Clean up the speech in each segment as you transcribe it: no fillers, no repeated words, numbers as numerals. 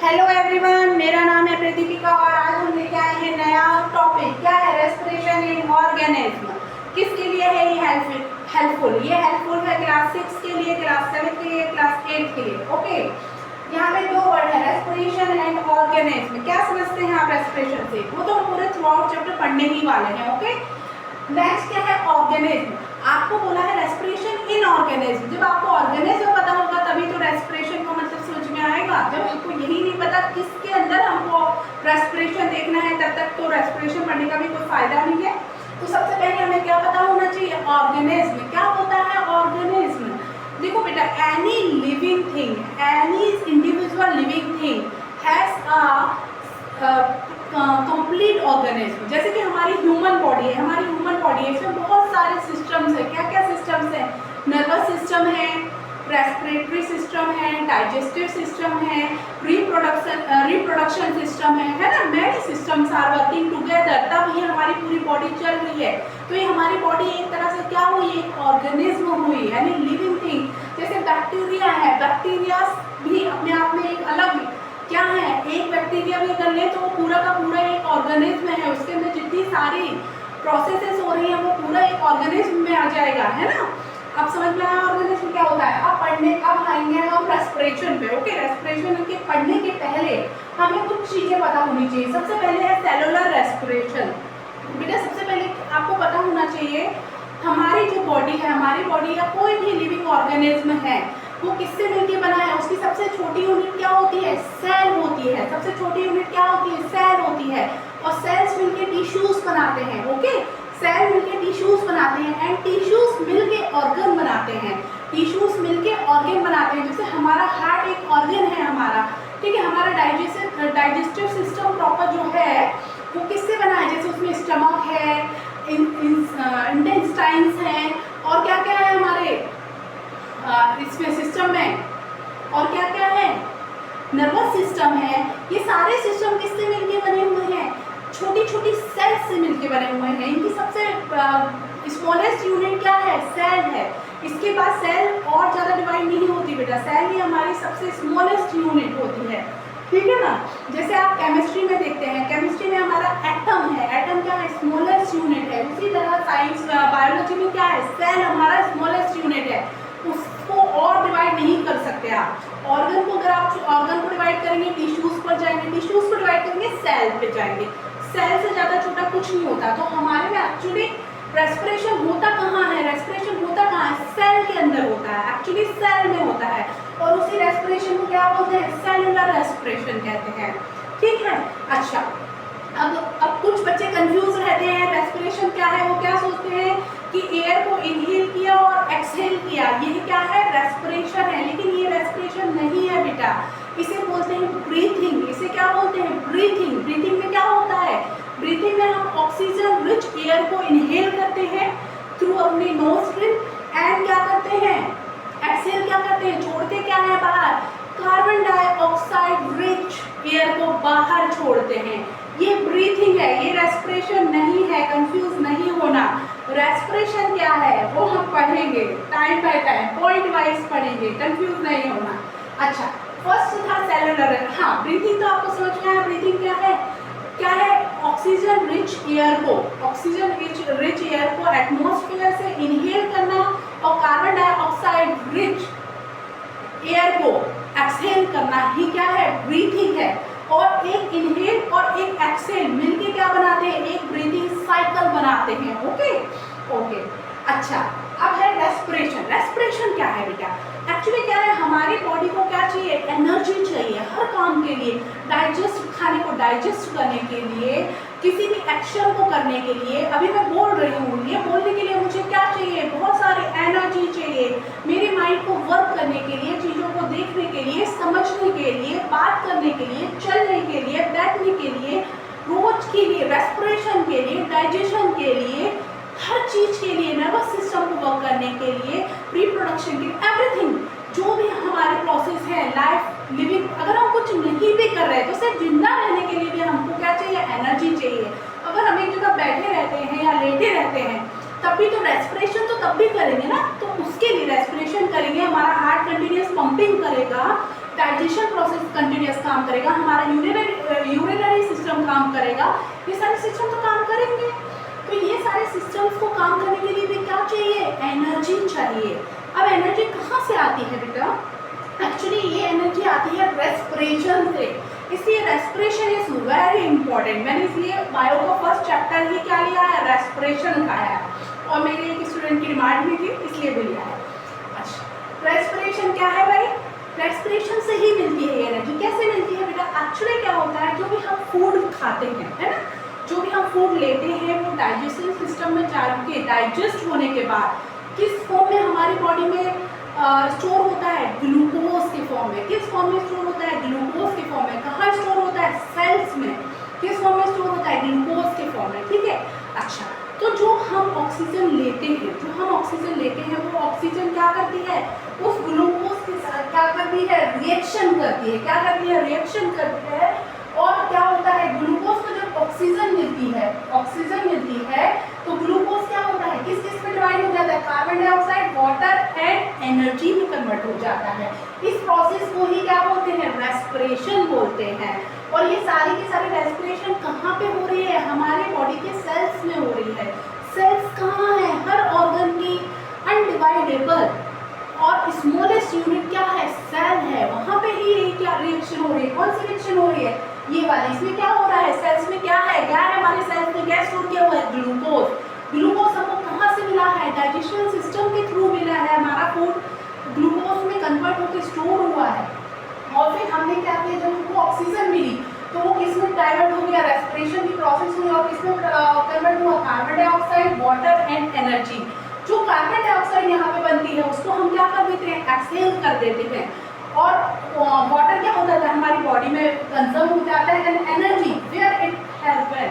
Hello everyone, मेरा नाम है प्रदीपिका और आज हम लेके आए हैं नया टॉपिक। क्या है? Respiration in organism. किसके लिए है ये हेल्पफुल? ये हेल्पफुल है क्लास 6 के लिए, क्लास 7 के लिए, क्लास 8 के लिए। ओके, यहाँ पे दो वर्ड है, रेस्पिरेशन एंड ऑर्गेनिज्म। क्या समझते हैं आप रेस्पिरेशन से? वो तो हम पूरे थ्रू आउट चैप्टर पढ़ने ही वाले हैं। ओके, नेक्स्ट क्या है? ऑर्गेनिज्म। आपको बोला है रेस्पिरेशन इन ऑर्गेनिज्म। जब आपको ऑर्गेनिज्म पता होगा तभी तो रेस्पिरेशन का मतलब समझ में आएगा। जब आपको यही नहीं पता किसके अंदर हमको रेस्पिरेशन देखना है, तब तक तो रेस्पिरेशन पढ़ने का भी कोई फायदा नहीं है। तो सबसे पहले हमें क्या पता होना चाहिए? ऑर्गेनिज्म। क्या होता है ऑर्गेनिज्म? देखो बेटा, any living thing, any individual living thing has a complete organism. जैसे कि हमारी ह्यूमन बॉडी है, हमारी ह्यूमन बॉडी है, इसमें बहुत सारे सिस्टम्स है। क्या क्या सिस्टम्स हैं? नर्वस सिस्टम है, रेस्पिरेटरी सिस्टम है, डाइजेस्टिव सिस्टम है, रिप्रोडक्शन सिस्टम है ना। Many systems are working together, तब ये हमारी पूरी बॉडी चल रही है। तो ये हमारी बॉडी एक तरह से क्या हुई? एक ऑर्गेनिज्म हुई, यानी लिविंग थिंग। जैसे बैक्टीरिया है, बैक्टीरिया भी अपने आप में एक अलग क्या है? एक बैक्टीरिया भी कर ले तो वो पूरा का पूरा एक ऑर्गेनिज्म है। उसके अंदर जितनी सारी प्रोसेसेस हो रही है वो पूरा एक ऑर्गेनिज्म में आ जाएगा, है ना। अब समझ में आया ऑर्गेनिज्म क्या होता है? अब आएंगे हम रेस्पिरेशन पे। ओके, रेस्पिरेशन के पढ़ने के पहले हमें कुछ चीजें पता होनी चाहिए। सबसे पहले है सेलुलर रेस्पिरेशन। बेटा सबसे पहले आपको पता होना चाहिए हमारी जो बॉडी है, हमारी बॉडी या कोई भी लिविंग ऑर्गेनिज्म है वो किससे मिलकर बना है? उसकी सबसे छोटी यूनिट क्या होती है? सेल होती है। सबसे छोटी यूनिट क्या होती है? सेल होती है। और सेल्स मिलकर टिश्यूज बनाते हैं। ओके, सेल मिलकर टिश्यूज बनाते हैं एंड टिश्यूज मिलकर ऑर्गन बनाते हैं। टिश्यूज मिलकर ऑर्गन बनाते हैं। जैसे हमारा हार्ट एक ऑर्गन है हमारा, ठीक है। हमारा डाइजेस्टिव सिस्टम प्रॉपर जो है वो किससे बना है? जैसे उसमें स्टमक है, इंटेस्टाइन्स हैं, और क्या क्या है हमारे इसमें सिस्टम में, और क्या क्या है? नर्वस सिस्टम है। ये सारे सिस्टम किससे मिलके बने हुए हैं? छोटी छोटी सेल्स से मिलके बने हुए हैं। इनकी सबसे स्मॉलेस्ट यूनिट क्या है? सेल है। इसके बाद सेल और ज़्यादा डिवाइड नहीं होती बेटा, सेल ही हमारी सबसे स्मॉलेस्ट यूनिट होती है, ठीक है ना। जैसे आप केमिस्ट्री में देखते हैं, केमिस्ट्री में हमारा एटम है। एटम क्या है? स्मॉलेस्ट यूनिट है। उसी तरह साइंस बायोलॉजी में क्या है? सेल हमारा स्मॉलेस्ट यूनिट है। उसको और डिवाइड नहीं कर सकते आप। ऑर्गन को अगर आप ऑर्गन को डिवाइड करेंगे टिश्यूज पर जाएंगे, टिश्यूज को डिवाइड करेंगे सेल पे जाएंगे। सेल से ज़्यादा छोटा कुछ नहीं होता। तो हमारे में एक्चुअली रेस्पिरेशन होता कहाँ है? रेस्पिरेशन होता कहाँ है? सेल के अंदर होता है, एक्चुअली सेल में होता है। और उसी रेस्पिरेशन को क्या बोलते हैं? सेलुलर रेस्पिरेशन कहते हैं, ठीक है। अच्छा, अब कुछ बच्चे कंफ्यूज रहते हैं। रेस्पिरेशन क्या है? वो क्या सोचते हैं कि एयर को इनहेल किया और एक्सहेल किया, ये क्या है? रेस्पिरेशन है। लेकिन ये रेस्पिरेशन नहीं है बेटा, इसे बोलते हैं ब्रीथिंग। इसे क्या बोलते हैं? ब्रीथिंग। ब्रीथिंग में क्या होता है? ब्रीथिंग में हम ऑक्सीजन रिच एयर को इनहेल करते हैं थ्रू अपनी नोस्ट्रिल एंड क्या करते हैं? एक्सहेल क्या करते हैं? छोड़ते क्या है बाहर? कार्बन डाइऑक्साइड रिच एयर को बाहर छोड़ते हैं। ये ब्रीथिंग है, ये रेस्पिरेशन नहीं है। कंफ्यूज नहीं होना। रेस्पिरेशन क्या है वो हम पढ़ेंगे time by time, point wise पढ़ेंगे, कंफ्यूज नहीं होना। अच्छा, फर्स्ट था सेलुलर। हाँ, ब्रीथिंग तो आपको समझ में आया। ब्रीथिंग क्या है? क्या है? ऑक्सीजन रिच एयर को, ऑक्सीजन रिच एयर को एटमॉस्फेयर से इनहेल करना और कार्बन डाइऑक्साइड रिच एयर को एक्सहेल करना ही क्या है? ब्रीथिंग है। और एक इनहेल और एक एक्सहेल मिलके क्या बनाते हैं? एक ब्रीथिंग साइकिल बनाते हैं। Okay okay. अच्छा, अब है रेस्पिरेशन। रेस्पिरेशन क्या है बेटा? एक्चुअली क्या है, हमारी बॉडी को क्या चाहिए? एनर्जी चाहिए हर काम के लिए, खाने को डाइजेस्ट करने के लिए, किसी भी एक्शन को करने के लिए। अभी मैं बोल रही हूँ, ये बोलने के लिए मुझे क्या चाहिए? बहुत सारी एनर्जी चाहिए मेरे माइंड को वर्क करने के लिए, चीज़ों को देखने के लिए, समझने के लिए, बात करने के लिए, चलने के लिए, बैठने के लिए, रोज के लिए, रेस्पिरेशन के लिए, डाइजेशन के लिए, हर चीज़ के लिए, नर्वस सिस्टम को वर्क करने के लिए, रिप्रोडक्शन के लिए, एवरीथिंग जो भी हमारे प्रोसेस है लाइफ लिविंग। अगर हम कुछ नहीं भी कर रहे हैं तो सिर्फ जिंदा रहने के लिए भी हमको क्या चाहिए? एनर्जी चाहिए। अगर हम एक जगह बैठे रहते हैं या लेटे रहते हैं तब भी तो रेस्पिरेशन तो तब भी करेंगे ना, तो उसके लिए रेस्पिरेशन करेंगे, हमारा हार्ट कंटिन्यूस पंपिंग करेगा, डाइजेशन प्रोसेस कंटिन्यूस काम करेगा, हमारा यूरिनरी सिस्टम काम करेगा, ये सारे सिस्टम तो काम करेंगे। तो ये सारे सिस्टम्स को काम करने के लिए भी क्या चाहिए, एनर्जी चाहिए। अब एनर्जी कहाँ से आती है बेटा, एक्चुअली ये एनर्जी आती है रेस्पिरेशन से, इसलिए रेस्पिरेशन इज वेरी इंपॉर्टेंट। मैंने इसलिए बायो का फर्स्ट चैप्टर ही क्या लिया है, रेस्पिरेशन उठाया है, और मेरे एक स्टूडेंट की डिमांड भी थी इसलिए भी लिया है। अच्छा, रेस्पिरेशन क्या है भाई, रेस्पिरेशन से ही मिलती है एनर्जी। कैसे मिलती है बेटा, एक्चुअली क्या होता है, जो भी हम फूड खाते हैं, है ना, जो भी हम फूड लेते हैं वो डाइजेशन सिस्टम में जाके डाइजेस्ट होने के बाद किस फॉर्म में हमारी बॉडी में स्टोर होता है, ग्लूकोज के फॉर्म में। किस फॉर्म में स्टोर होता है, ग्लूकोज के फॉर्म में। कहाँ स्टोर होता है, सेल्स में। किस फॉर्म में स्टोर होता है, ग्लूकोज के फॉर्म में, ठीक है। अच्छा, तो जो हम ऑक्सीजन लेते हैं, वो ऑक्सीजन क्या करती है, उस ग्लूकोज के साथ क्या करती है, रिएक्शन करती है। क्या करती है, रिएक्शन करती है। और क्या होता है, ग्लूकोज को जब ऑक्सीजन मिलती है तो ग्लूकोज क्या होता है, किस किस में डिवाइड हो जाता है, carbon dioxide, water and energy में कन्वर्ट हो जाता है। इस प्रोसेस को ही क्या बोलते हैं, रेस्पिरेशन बोलते हैं। और ये सारी की सारी रेस्पिरेशन कहाँ पे हो रही है, हमारे बॉडी के सेल्स में हो रही है। सेल्स कहाँ है, हर ऑर्गन की अनडिवाइडेबल और स्मॉलेस्ट यूनिट क्या है, सेल है, वहाँ पे ही क्या रिएक्शन हो रही है। कौन सी रिएक्शन हो रही है, ये वाली। इसमें क्या हो रहा है, सेल्स में क्या है हमारे सेल्स में क्या स्टोर किया हुआ है, ग्लूकोज। ग्लूकोज हमको कहाँ से मिला है, डाइजेशन सिस्टम के थ्रू मिला है। हमारा फूड ग्लूकोज में कन्वर्ट होकर स्टोर हुआ है, और फिर हमने क्या किया, जब हमको ऑक्सीजन मिली तो वो किस में डाइवर्ट हो गया, रेस्पिरेशन की प्रोसेस हुई, और किस में कन्वर्ट हुआ, carbon dioxide, water and energy. जो कार्बन डाइऑक्साइड यहाँ पे बनती है उसको हम क्या कर देते हैं, एक्सहेल कर देते हैं। और वाटर क्या होता है, हमारी बॉडी में कंज्यूम हो जाता है। And energy where it has been,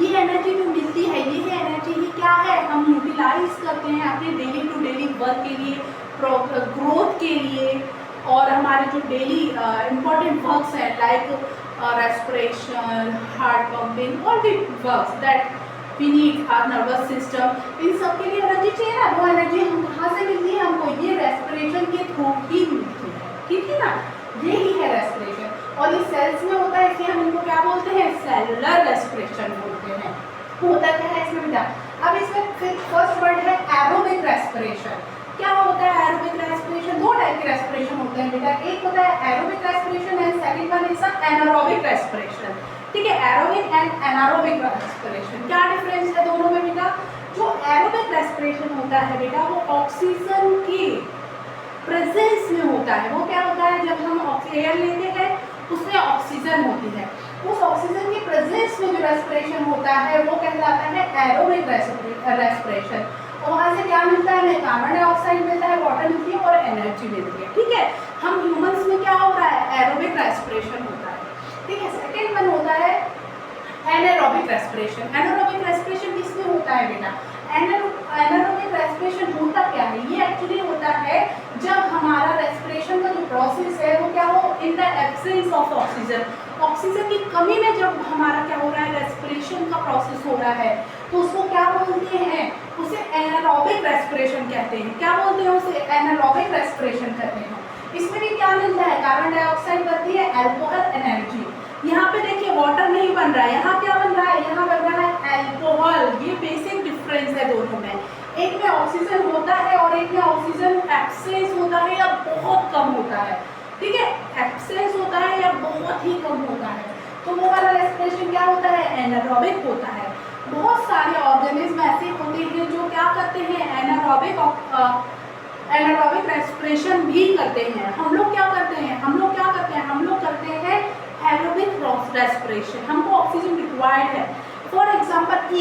ये एनर्जी जो मिलती है, ये एनर्जी ही क्या है, हम यूटिलाइज करते हैं अपने डेली टू डेली वर्क के लिए, ग्रोथ के लिए, और हमारे जो डेली इम्पॉर्टेंट वर्क्स हैं like respiration, heart pumping, all the works that we need our nervous system, इन सब के लिए एनर्जी चाहिए ना। वो एनर्जी हम कहाँ से मिलती है, हमको ये रेस्पिरेशन के थ्रू ही मिलती है, ठीक है ना। ये ही है रेस्पिरेशन, और ये सेल्स में होता है, इसलिए हम इनको क्या बोलते हैं, सेलुलर रेस्पिरेशन बोलते हैं। होता क्या है इसमें बेटा, अब इसमें फिर फर्स्ट वर्ड है एरोबिक रेस्पिरेशन। क्या होता है एरोबिक रेस्पिरेशन, दो टाइप के रेस्पिरेशन होते हैं बेटा, एक होता है aerobic respiration and second one is anaerobic respiration, ठीक है। एरोबिक एंड एनारोबिक रेस्पिरेशन, क्या डिफरेंस है दोनों में बेटा। जो एरोबिक रेस्पिरेशन होता है बेटा, वो ऑक्सीजन की प्रेजेंस में होता है। वो क्या होता है, जब हम एयर लेते हैं उसमें ऑक्सीजन होती है, उस ऑक्सीजन की प्रेजेंस में जो रेस्पिरेशन होता है वो कहलाता है एरोबिक रेस्पिरेशन। और वहाँ से क्या मिलता है, हमें कार्बन डाइऑक्साइड मिलता है, वाटर मिलती है और एनर्जी मिलती है, ठीक है। हम ह्यूमंस में क्या होता है, एरोबिक रेस्पिरेशन होता है, ठीक है। सेकेंड वन होता है एनारोबिक रेस्पिरेशन। एनारोबिक रेस्पिरेशन किसमें होता है बेटा, एनारोबिक रेस्पिरेशन होता क्या है, ये एक्चुअली होता है जब हमारा रेस्पिरेशन का जो प्रोसेस है वो क्या हो, in the absence of oxygen, oxygen की कमी में जब हमारा क्या हो रहा है, रेस्पिरेशन का प्रोसेस हो रहा है, तो उसको क्या बोलते हैं, उसे एनारोबिक रेस्पिरेशन कहते हैं। क्या बोलते हैं उसे, एनारोबिक रेस्पिरेशन कहते हैं। इसमें भी क्या मिलता है, कार्बन डाइऑक्साइड बनती है, अल्कोहल, एनर्जी। यहाँ पे देखिए वाटर नहीं बन रहा है, यहाँ क्या बन रहा है, यहाँ बन रहा है अल्कोहल। ये बेसिक डिफरेंस है दोनों में, एक में ऑक्सीजन होता है और एक में ऑक्सीजन एब्सेंस होता है या बहुत कम होता है, ठीक है। एब्सेंस होता है या बहुत ही कम होता है, तो वो वाला रेस्पिरेशन क्या होता है, एनारोबिक होता है। बहुत सारे ऑर्गेनिज्म ऐसे होते हैं जो क्या करते हैं, एनारोबिक रेस्पिरेशन भी करते हैं। हम लोग क्या करते हैं, हम लोग करते हैं एरोबिक रेस्पिरेशन। हमको ऑक्सीजन रिक्वायर्ड है। फॉर एग्जांपल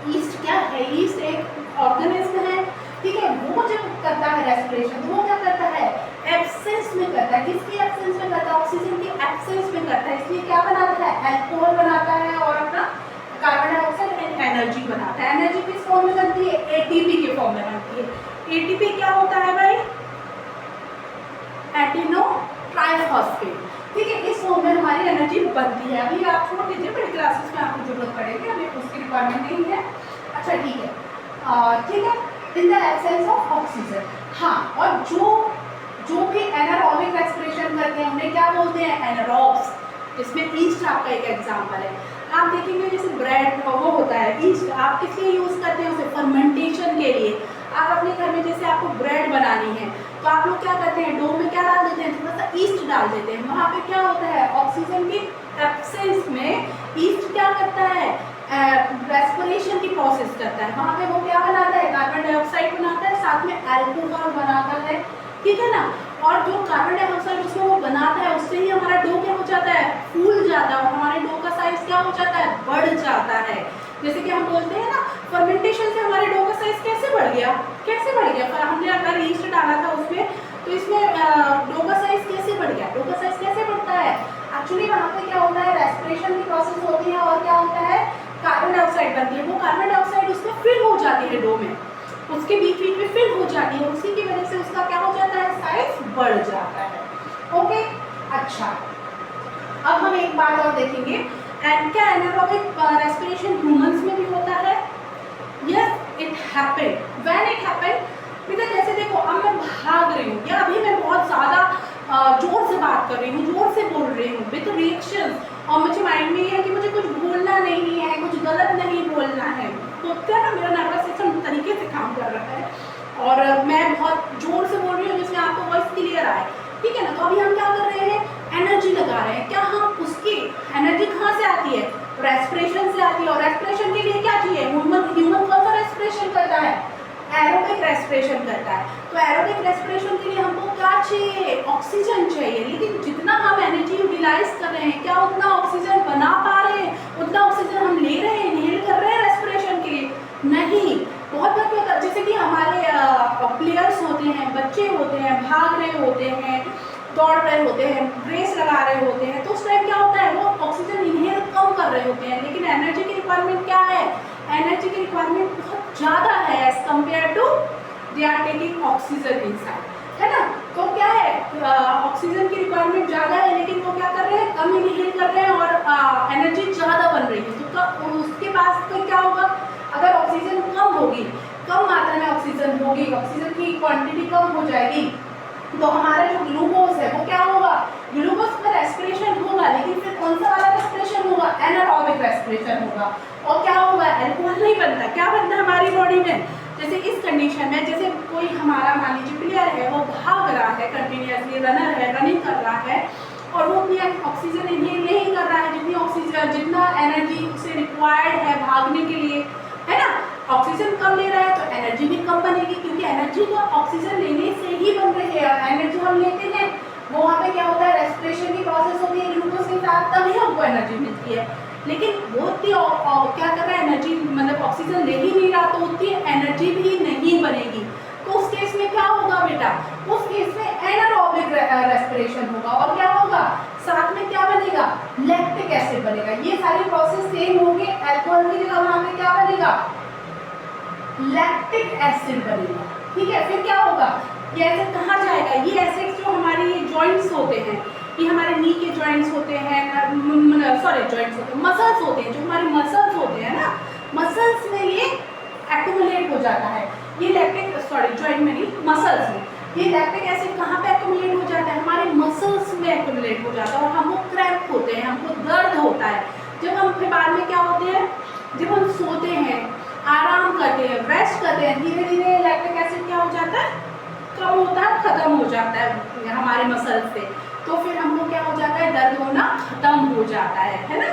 ईस्ट क्या है, ईस्ट एक ऑर्गेनिज्म है, ठीक है। वो जब करता है रेस्पिरेशन तो वो क्या करता है, एब्सेंस में करता है। किसकी एब्सेंस में करता है, ऑक्सीजन की एब्सेंस में करता है, इसलिए क्या बनाता है, अल्कोहल बनाता है और अपना कार्बन डाइऑक्साइड एंड एनर्जी बनाता है। एनर्जी किस फॉर्म में बनती है, एटीपी के फॉर्म में बनती है। एटीपी क्या होता है भाई, एटिनो ट्राइफॉस्फेट, ठीक है। इस फॉर्म में हमारी एनर्जी बनती है। अभी आप छोड़ दीजिए, बड़ी क्लासेस में आपको जरूरत पड़ेगी, अभी उसकी रिक्वायरमेंट नहीं है। अच्छा ठीक है, ठीक है, in the absence of oxygen. हाँ, और जो भी एनारोबिक रेस्पिरेशन करते एनारोब्स, जिसमें ईस्ट आपका एक एग्जाम्पल है। आप देखेंगे जैसे ब्रेड वो होता है, ईस्ट आप किस लिए यूज़ करते हैं उसे, फर्मेंटेशन के लिए। आप अपने घर में जैसे आपको ब्रेड बनानी है तो आप लोग क्या करते हैं, डो में क्या डाल देते हैं, थोड़ा सा ईस्ट डाल देते हैं। वहाँ पे क्या होता है, ऑक्सीजन की एब्सेंस में ईस्ट क्या करता है, रेस्पिरेशन की प्रोसेस करता है। वहाँ पे वो क्या बनाता है, कार्बन डाइऑक्साइड बनाता है, साथ में अल्कोहल बनाता है, ठीक है ना। और जो कार्बन डाइऑक्साइड उसमें वो बनाता है उससे ही हमारा डो क्या हो जाता है, फूल जाता है, और हमारे डो का साइज क्या हो जाता है, बढ़ जाता है। जैसे कि हम बोलते हैं ना, फर्मेंटेशन से हमारे डो का साइज कैसे बढ़ गया, कैसे बढ़ गया, पर हमने अगर ईस्ट डाला था उसमें तो इसमें डो का साइज कैसे बढ़ गया, डो का साइज कैसे बढ़ता है, एक्चुअली वहाँ पे क्या होता है, रेस्पिरेशन की प्रोसेस होती है और क्या होता है, कार्बन डाइऑक्साइड बनती है। वो कार्बन डाइऑक्साइड उसमें फिल हो जाती है, डो में उसके बीच बीच में फिल हो जाती है, उसी की वजह से उसका क्या हो जाता है, साइज बढ़ जाता है। ओके, अच्छा अब हम एक बात और देखेंगे, क्या एनारोबिक रेस्पिरेशन ह्यूमंस में भी होता है? Yes, it happen. When it happen, because जैसे देखो अब मैं भाग रही हूँ या अभी मैं बहुत ज़्यादा जोर से बात कर रही हूँ, जोर से बोल रही हूँ विद रिएक्शन, और मुझे माइंड में ये है कि मुझे कुछ भूलना नहीं है, कुछ गलत नहीं बोलना है, तो क्या ना मेरा नर्वस सिस्टम तरीके से काम कर रहा है और मैं बहुत जोर से बोल रही हूँ जिसमें आपको वॉइस क्लियर आए, ठीक है ना। तो अभी हम क्या कर रहे हैं, एनर्जी लगा रहे हैं। क्या हम उसकी एनर्जी कहाँ से आती है, रेस्पिरेशन से आती है, और रेस्पिरेशन के लिए क्या चाहिए, ह्यूमन कौन सा रेस्पिरेशन करता है, एरोबिक रेस्पिरेशन करता है। तो एरोबिक रेस्पिरेशन के लिए हमको क्या चाहिए, ऑक्सीजन चाहिए। लेकिन जितना हम एनर्जी यूटिलाइज कर रहे हैं, क्या उतना ऑक्सीजन बना पा रहे हैं, उतना ऑक्सीजन हम ले रहे हैं, इनहेल कर रहे हैं रेस्पिरेशन के लिए, नहीं। बहुत बार क्या होता है, जैसे कि हमारे प्लेयर्स होते हैं, बच्चे होते हैं, भाग रहे होते हैं, दौड़ रहे होते हैं, रेस लगा रहे होते हैं, तो उस टाइम क्या होता है, वो ऑक्सीजन इनहेल कम कर रहे होते हैं, लेकिन एनर्जी की रिक्वायरमेंट क्या है, एनर्जी की रिक्वायरमेंट बहुत ज़्यादा है as compare to they are taking oxygen inside, है ना। तो क्या है, ऑक्सीजन की रिक्वायरमेंट ज़्यादा है, लेकिन वो क्या कर रहे हैं, कम इनहेल कर रहे हैं और एनर्जी ज़्यादा बन रही है। तो उसके पास तो क्या होगा, अगर ऑक्सीजन कम होगी, कम मात्रा में ऑक्सीजन होगी, ऑक्सीजन की क्वांटिटी कम हो जाएगी, तो हमारा जो ग्लूकोज है वो क्या होगा, ग्लूकोज का रेस्पिरेशन होगा, लेकिन फिर कौन सा वाला रेस्पिरेशन होगा, एनारोबिक रेस्पिरेशन होगा। और क्या होगा, अल्कोहल नहीं बनता, क्या बनता है हमारी बॉडी में, जैसे इस कंडीशन में, जैसे कोई हमारा मान लीजिए प्लेयर है, वो भाग रहा है कंटिन्यूसली, रनर है, रनिंग कर रहा है, और वो उतनी ऑक्सीजन इनहेल नहीं कर रहा है जितनी ऑक्सीजन, जितना एनर्जी उसे रिक्वायर्ड है भागने के लिए, है ना। ऑक्सीजन कम ले रहा है तो एनर्जी भी कम बनेगी, क्योंकि एनर्जी तो ऑक्सीजन लेने से ही बन रही है। एनर्जी हम लेते हैं, वो वहाँ पे क्या होता है, रेस्पिरेशन की प्रोसेस होती है ग्लूकोज के साथ, तभी हमको एनर्जी मिलती है। लेकिन वो उतनी क्या कर रहा है, एनर्जी मतलब ऑक्सीजन ले ही नहीं रहा, तो उतनी एनर्जी भी नहीं बनेगी। तो उस केस में क्या होगा बेटा, उस केस में एनारोबिक रेस्पिरेशन होगा, और क्या होगा, साथ में क्या बनेगा, लैक्टिक एसिड बनेगा। ये सारी प्रोसेस सेम होंगे, अल्कोहल की जगह वहाँ पे क्या बनेगा, लैक्टिक एसिड बनेगा, ठीक है। फिर क्या होगा, ये एसिड कहाँ जाएगा, ये एसिड जो हमारे ये जॉइंट्स होते हैं, ये हमारे नी के जॉइंट्स होते हैं, सॉरी जॉइंट्स होते हैं, मसल्स होते हैं, जो हमारे मसल्स होते हैं ना, मसल्स में ये एक्यूमुलेट हो जाता है, ये लैक्टिक, सॉरी जॉइंट में नहीं, मसल्स में ये लैक्टिक एसिड कहाँ पे एक्यूमुलेट हो जाता है, हमारे मसल्स में एक्यूमुलेट हो जाता है, और हमको क्रैम्प होते हैं, हमको दर्द होता है। जब हम फिर बाद में क्या होते हैं, जब हम सोते हैं, आराम करते हैं, रेस्ट करते हैं, धीरे धीरे लैक्टिक एसिड क्या हो जाता है, कम होता है, खत्म हो जाता है हमारे मसल्स से, तो फिर हमको क्या हो जाता है, दर्द होना खत्म हो जाता है ना।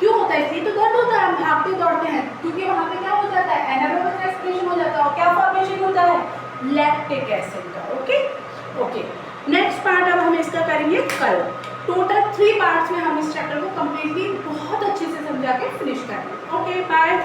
क्यों होता है, इसलिए तो दर्द होता है, हम भागते दौड़ते हैं, क्योंकि वहाँ पे क्या हो जाता है, एनारोबिक रेस्पिरेशन हो जाता है, और क्या फॉर्मेशन होता है, लैक्टिक एसिड का। ओके, नेक्स्ट पार्ट अब हम इसका करेंगे कल। टोटल 3 पार्ट्स में हम इस चैप्टर को कम्प्लीटली बहुत अच्छे से समझा के फिनिश करेंगे। Okay, bye.